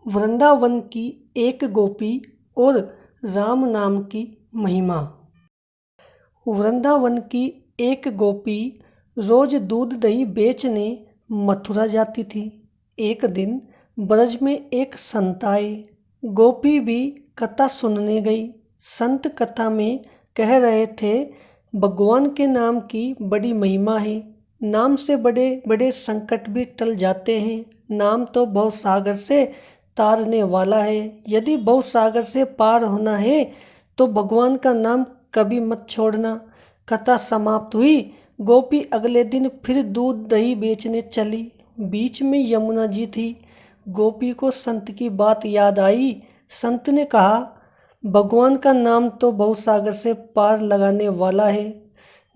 वृंदावन की एक गोपी और राम नाम की महिमा। वृंदावन की एक गोपी रोज दूध दही बेचने मथुरा जाती थी। एक दिन ब्रज में एक संत आए। गोपी भी कथा सुनने गई। संत कथा में कह रहे थे, भगवान के नाम की बड़ी महिमा है। नाम से बड़े बड़े संकट भी टल जाते हैं। नाम तो भवसागर से तारने वाला है। यदि भवसागर से पार होना है तो भगवान का नाम कभी मत छोड़ना। कथा समाप्त हुई। गोपी अगले दिन फिर दूध दही बेचने चली। बीच में यमुना जी थी। गोपी को संत की बात याद आई। संत ने कहा, भगवान का नाम तो भवसागर से पार लगाने वाला है।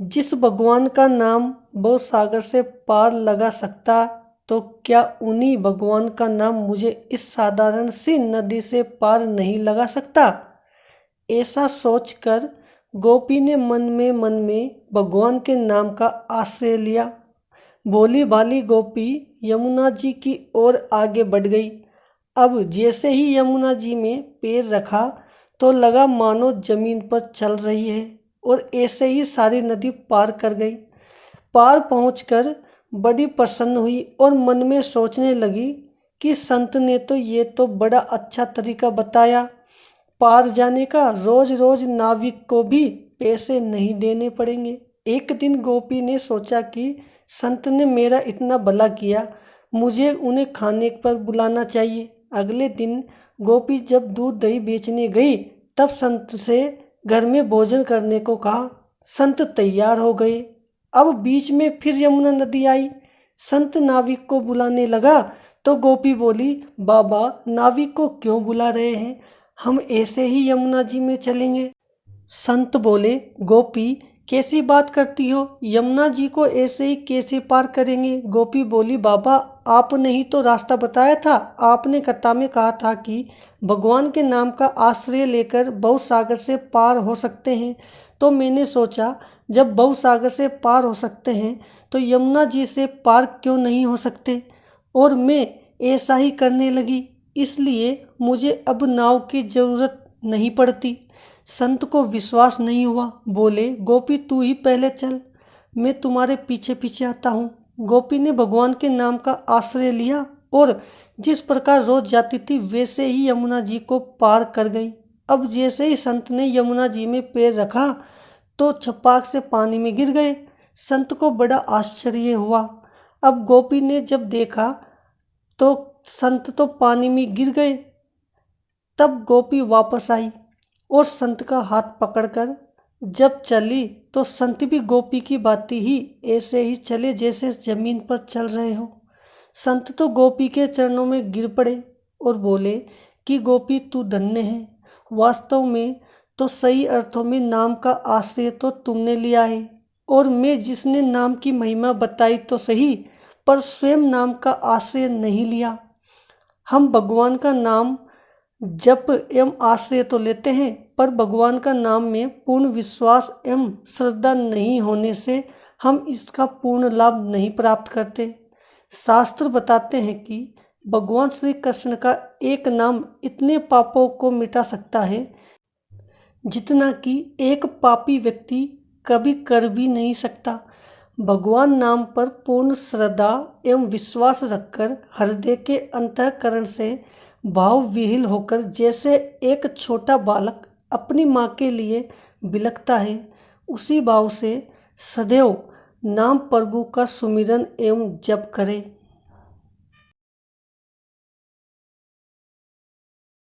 जिस भगवान का नाम भवसागर से पार लगा सकता, तो क्या उन्हीं भगवान का नाम मुझे इस साधारण सी नदी से पार नहीं लगा सकता? ऐसा सोचकर गोपी ने मन में भगवान के नाम का आश्रय लिया। भोली भाली गोपी यमुना जी की ओर आगे बढ़ गई। अब जैसे ही यमुना जी में पैर रखा तो लगा मानो जमीन पर चल रही है और ऐसे ही सारी नदी पार कर गई। पार पहुंचकर बड़ी प्रसन्न हुई और मन में सोचने लगी कि संत ने तो ये तो बड़ा अच्छा तरीका बताया पार जाने का। रोज रोज नाविक को भी पैसे नहीं देने पड़ेंगे। एक दिन गोपी ने सोचा कि संत ने मेरा इतना भला किया, मुझे उन्हें खाने पर बुलाना चाहिए। अगले दिन गोपी जब दूध दही बेचने गई तब संत से घर में भोजन करने को कहा। संत तैयार हो गए। अब बीच में फिर यमुना नदी आई। संत नाविक को बुलाने लगा तो गोपी बोली, बाबा नाविक को क्यों बुला रहे हैं, हम ऐसे ही यमुना जी में चलेंगे। संत बोले, गोपी कैसी बात करती हो, यमुना जी को ऐसे ही कैसे पार करेंगे। गोपी बोली, बाबा आपने ही तो रास्ता बताया था। आपने कथा में कहा था कि भगवान के नाम का आश्रय लेकर भवसागर से पार हो सकते हैं। तो मैंने सोचा, जब भवसागर से पार हो सकते हैं तो यमुना जी से पार क्यों नहीं हो सकते, और मैं ऐसा ही करने लगी। इसलिए मुझे अब नाव की ज़रूरत नहीं पड़ती। संत को विश्वास नहीं हुआ। बोले, गोपी तू ही पहले चल, मैं तुम्हारे पीछे पीछे आता हूँ। गोपी ने भगवान के नाम का आश्रय लिया और जिस प्रकार रोज जाती थी वैसे ही यमुना जी को पार कर गई। अब जैसे ही संत ने यमुना जी में पैर रखा तो छपाक से पानी में गिर गए। संत को बड़ा आश्चर्य हुआ। अब गोपी ने जब देखा तो संत तो पानी में गिर गए। तब गोपी वापस आई और संत का हाथ पकड़कर जब चली तो संत भी गोपी की भांति ही ऐसे ही चले जैसे जमीन पर चल रहे हो। संत तो गोपी के चरणों में गिर पड़े और बोले कि गोपी तू धन्य है। वास्तव में तो सही अर्थों में नाम का आश्रय तो तुमने लिया है, और मैं जिसने नाम की महिमा बताई तो सही, पर स्वयं नाम का आश्रय नहीं लिया। हम भगवान का नाम जप एवं आश्रय तो लेते हैं, पर भगवान का नाम में पूर्ण विश्वास एवं श्रद्धा नहीं होने से हम इसका पूर्ण लाभ नहीं प्राप्त करते। शास्त्र बताते हैं कि भगवान श्री कृष्ण का एक नाम इतने पापों को मिटा सकता है जितना कि एक पापी व्यक्ति कभी कर भी नहीं सकता। भगवान नाम पर पूर्ण श्रद्धा एवं विश्वास रखकर हृदय के अंतःकरण से भाव विहीन होकर जैसे एक छोटा बालक अपनी माँ के लिए बिलखता है, उसी भाव से सदैव नाम प्रभु का सुमिरन एवं जप करे।